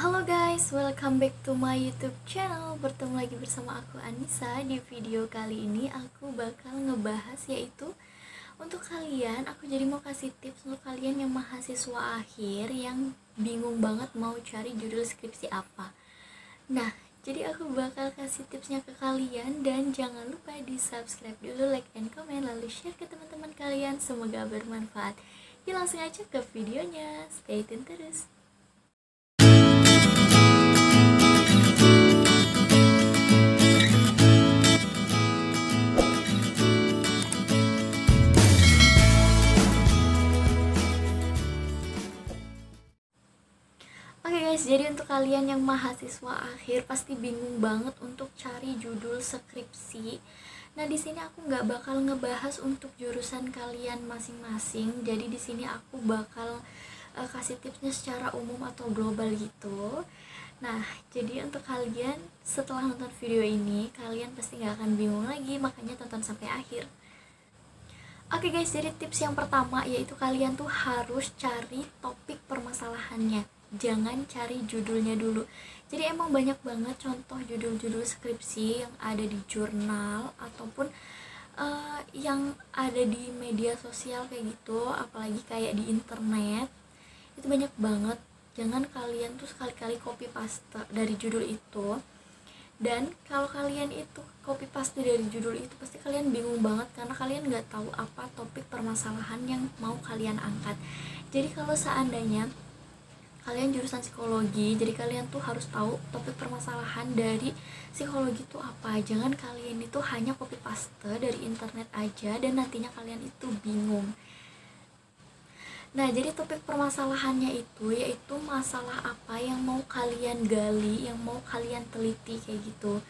Halo guys, welcome back to my YouTube channel. Bertemu lagi bersama aku Anissa. Di video kali ini aku bakal ngebahas yaitu untuk kalian, aku jadi mau kasih tips untuk kalian yang mahasiswa akhir yang bingung banget mau cari judul skripsi apa. Nah, jadi aku bakal kasih tipsnya ke kalian dan jangan lupa di subscribe dulu, like and comment, lalu share ke teman-teman kalian. Semoga bermanfaat. Yuk langsung aja ke videonya. Stay tune terus. Oke guys, jadi untuk kalian yang mahasiswa akhir pasti bingung banget untuk cari judul skripsi. Nah, di sini aku nggak bakal ngebahas untuk jurusan kalian masing-masing. Jadi di sini aku bakal kasih tipsnya secara umum atau global gitu. Nah, jadi untuk kalian setelah nonton video ini, kalian pasti nggak akan bingung lagi, makanya tonton sampai akhir. Oke guys, jadi tips yang pertama yaitu kalian tuh harus cari topik permasalahannya. Jangan cari judulnya dulu. Jadi emang banyak banget contoh judul-judul skripsi yang ada di jurnal ataupun yang ada di media sosial kayak gitu, apalagi kayak di internet. Itu banyak banget. Jangan kalian tuh sekali-kali copy paste dari judul itu. Dan kalau kalian itu copy paste dari judul itu, pasti kalian bingung banget karena kalian nggak tahu apa topik permasalahan yang mau kalian angkat. Jadi kalau seandainya kalian jurusan psikologi, jadi kalian tuh harus tahu topik permasalahan dari psikologi itu apa. Jangan kalian itu hanya copy paste dari internet aja dan nantinya kalian itu bingung. Nah, jadi topik permasalahannya itu yaitu masalah apa yang mau kalian gali, yang mau kalian teliti kayak gitu.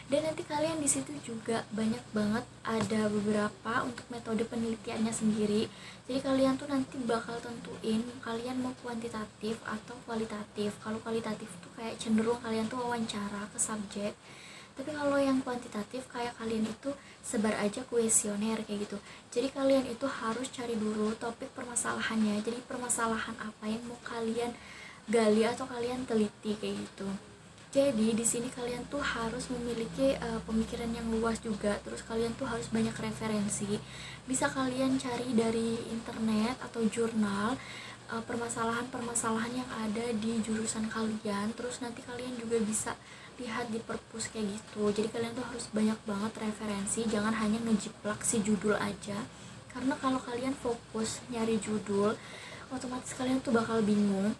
Dan nanti kalian di situ juga banyak banget ada beberapa untuk metode penelitiannya sendiri. Jadi kalian tuh nanti bakal tentuin kalian mau kuantitatif atau kualitatif. Kalau kualitatif tuh kayak cenderung kalian tuh wawancara ke subjek. Tapi kalau yang kuantitatif kayak kalian itu sebar aja kuesioner kayak gitu. Jadi kalian itu harus cari dulu topik permasalahannya. Jadi permasalahan apa yang mau kalian gali atau kalian teliti kayak gitu. Jadi di sini kalian tuh harus memiliki pemikiran yang luas juga. Terus kalian tuh harus banyak referensi. Bisa kalian cari dari internet atau jurnal permasalahan-permasalahan yang ada di jurusan kalian. Terus nanti kalian juga bisa lihat di perpus kayak gitu. Jadi kalian tuh harus banyak banget referensi. Jangan hanya ngejiplak si judul aja. Karena kalau kalian fokus nyari judul, otomatis kalian tuh bakal bingung.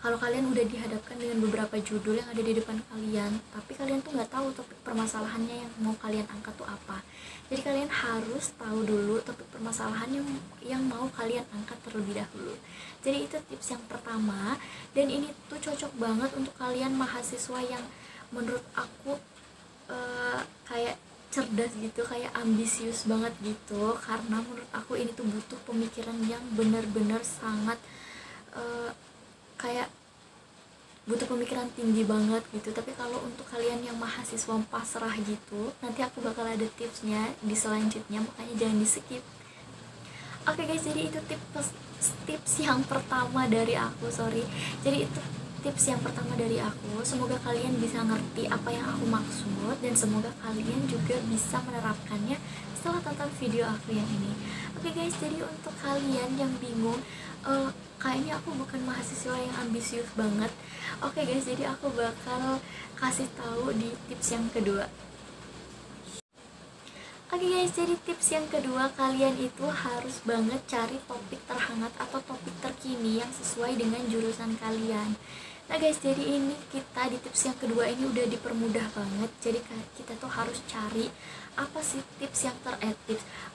Kalau kalian udah dihadapkan dengan beberapa judul yang ada di depan kalian, tapi kalian tuh nggak tahu topik permasalahannya yang mau kalian angkat tuh apa. Jadi kalian harus tahu dulu topik permasalahan yang mau kalian angkat terlebih dahulu. Jadi itu tips yang pertama, dan ini tuh cocok banget untuk kalian mahasiswa yang menurut aku kayak cerdas gitu, kayak ambisius banget gitu. Karena menurut aku ini tuh butuh pemikiran yang benar-benar sangat kayak butuh pemikiran tinggi banget gitu. Tapi kalau untuk kalian yang mahasiswa pasrah gitu, nanti aku bakal ada tipsnya di selanjutnya, makanya jangan di skip. Oke guys, jadi itu tips yang pertama dari aku. Jadi itu tips yang pertama dari aku. Semoga kalian bisa ngerti apa yang aku maksud dan semoga kalian juga bisa menerapkannya setelah tonton video aku yang ini. Oke guys, jadi untuk kalian yang bingung, kayaknya aku bukan mahasiswa yang ambisius banget. Oke guys, jadi aku bakal kasih tahu di tips yang kedua. Oke guys, jadi tips yang kedua, kalian itu harus banget cari topik terhangat atau topik terkini yang sesuai dengan jurusan kalian. Nah guys, jadi ini kita di tips yang kedua ini udah dipermudah banget. Jadi kita tuh harus cari apa sih tips yang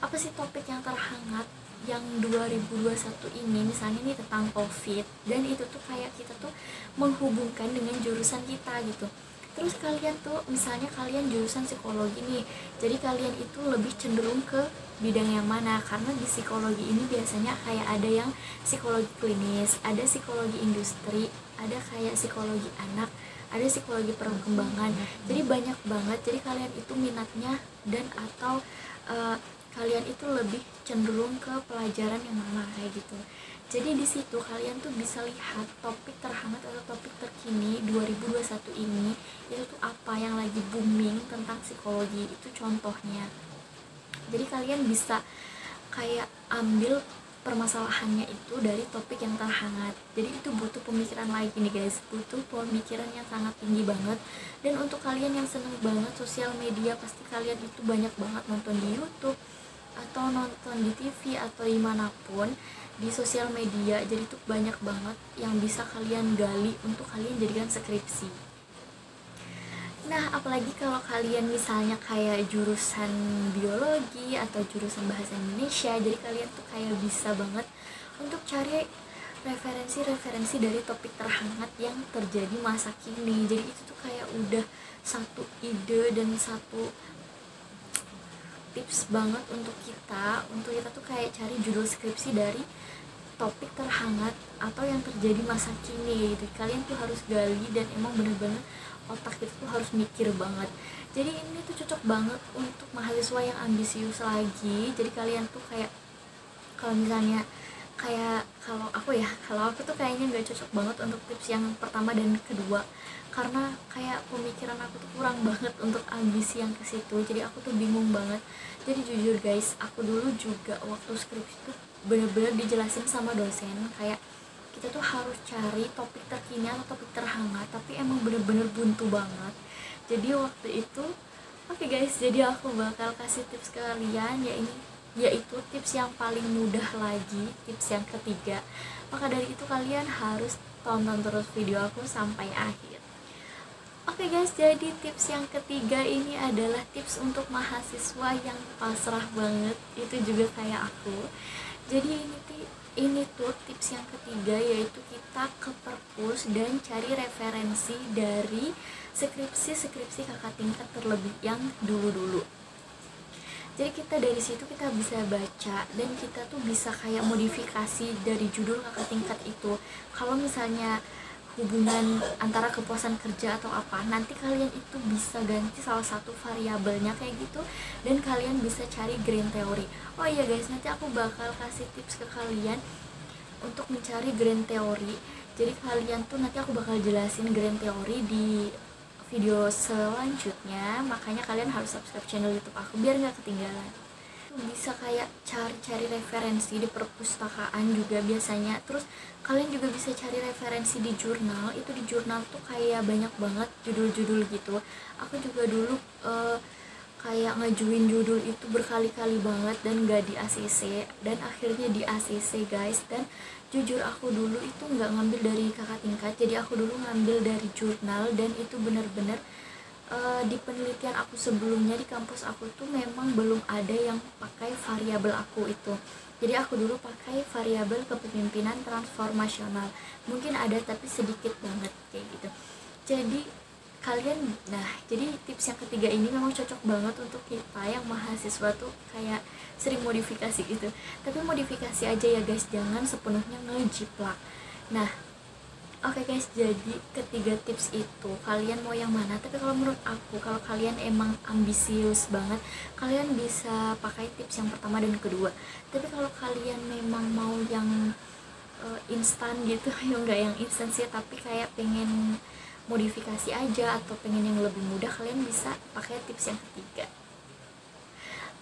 apa sih topik yang terhangat yang 2021 ini. Misalnya nih tentang COVID, dan itu tuh kayak kita tuh menghubungkan dengan jurusan kita gitu. Terus kalian tuh misalnya kalian jurusan psikologi nih, jadi kalian itu lebih cenderung ke bidang yang mana? Karena di psikologi ini biasanya kayak ada yang psikologi klinis, ada psikologi industri, ada kayak psikologi anak, ada psikologi perkembangan. Jadi banyak banget. Jadi kalian itu minatnya dan atau kalian itu lebih cenderung ke pelajaran yang mana kayak gitu. Jadi di situ kalian tuh bisa lihat topik terhangat atau topik terkini ini 2021 ini itu tuh apa yang lagi booming tentang psikologi, itu contohnya. Jadi kalian bisa kayak ambil permasalahannya itu dari topik yang terhangat. Jadi itu butuh pemikiran lagi nih guys, butuh pemikiran yang sangat tinggi banget. Dan untuk kalian yang seneng banget sosial media, pasti kalian itu banyak banget nonton di YouTube atau nonton di TV atau dimanapun di sosial media. Jadi itu banyak banget yang bisa kalian gali untuk kalian jadikan skripsi. Nah, apalagi kalau kalian misalnya kayak jurusan biologi atau jurusan bahasa Indonesia, jadi kalian tuh kayak bisa banget untuk cari referensi-referensi dari topik terhangat yang terjadi masa kini. Jadi itu tuh kayak udah satu ide dan satu tips banget untuk kita tuh kayak cari judul skripsi dari topik terhangat atau yang terjadi masa kini gitu. Kalian tuh harus gali dan emang bener-bener otak kita tuh harus mikir banget. Jadi ini tuh cocok banget untuk mahasiswa yang ambisius lagi. Jadi kalian tuh kayak kalau misalnya kayak kalau aku tuh kayaknya nggak cocok banget untuk tips yang pertama dan kedua, karena kayak pemikiran aku tuh kurang banget untuk ambisi yang ke situ. Jadi aku tuh bingung banget. Jadi jujur guys, aku dulu juga waktu skripsi tuh bener-bener dijelasin sama dosen kayak kita tuh harus cari topik terkini atau topik terhangat, tapi emang bener-bener buntu banget. Jadi waktu itu oke guys, jadi aku bakal kasih tips ke kalian, yaitu tips yang paling mudah lagi, tips yang ketiga. Maka dari itu kalian harus tonton terus video aku sampai akhir. Oke guys, jadi tips yang ketiga ini adalah tips untuk mahasiswa yang pasrah banget, itu juga kayak aku. Jadi ini tuh tips yang ketiga, yaitu kita ke perpus dan cari referensi dari skripsi kakak tingkat terlebih yang dulu. Jadi kita dari situ kita bisa baca dan kita tuh bisa kayak modifikasi dari judul kakak tingkat itu. Kalau misalnya hubungan antara kepuasan kerja atau apa, nanti kalian itu bisa ganti salah satu variabelnya kayak gitu, dan kalian bisa cari green theory. Oh iya guys, nanti aku bakal kasih tips ke kalian untuk mencari green theory. Jadi kalian tuh nanti aku bakal jelasin green theory di video selanjutnya, makanya kalian harus subscribe channel YouTube aku biar nggak ketinggalan. Bisa kayak cari referensi di perpustakaan juga biasanya. Terus kalian juga bisa cari referensi di jurnal. Itu di jurnal tuh kayak banyak banget judul-judul gitu. Aku juga dulu kayak ngajuin judul itu berkali-kali banget dan gak di ACC, dan akhirnya di ACC guys. Dan jujur aku dulu itu nggak ngambil dari kakak tingkat, jadi aku dulu ngambil dari jurnal. Dan itu bener-bener di penelitian aku sebelumnya di kampus aku tuh memang belum ada yang pakai variabel aku itu. Jadi aku dulu pakai variabel kepemimpinan transformasional. Mungkin ada tapi sedikit banget kayak gitu. Jadi jadi tips yang ketiga ini memang cocok banget untuk kita yang mahasiswa tuh kayak sering modifikasi gitu. Tapi modifikasi aja ya guys, jangan sepenuhnya ngejiplak. Nah, oke guys, jadi ketiga tips itu kalian mau yang mana? Tapi kalau menurut aku, kalau kalian emang ambisius banget, kalian bisa pakai tips yang pertama dan kedua. Tapi kalau kalian memang mau yang instan gitu, enggak yang instan sih, tapi kayak pengen modifikasi aja atau pengen yang lebih mudah, kalian bisa pakai tips yang ketiga.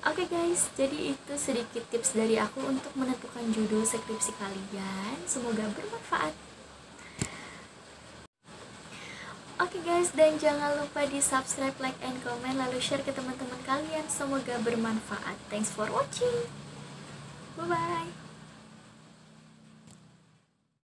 Oke guys, jadi itu sedikit tips dari aku untuk menentukan judul skripsi kalian. Semoga bermanfaat. Oke guys, dan jangan lupa di subscribe, like, and comment, lalu share ke teman-teman kalian. Semoga bermanfaat. Thanks for watching. Bye bye.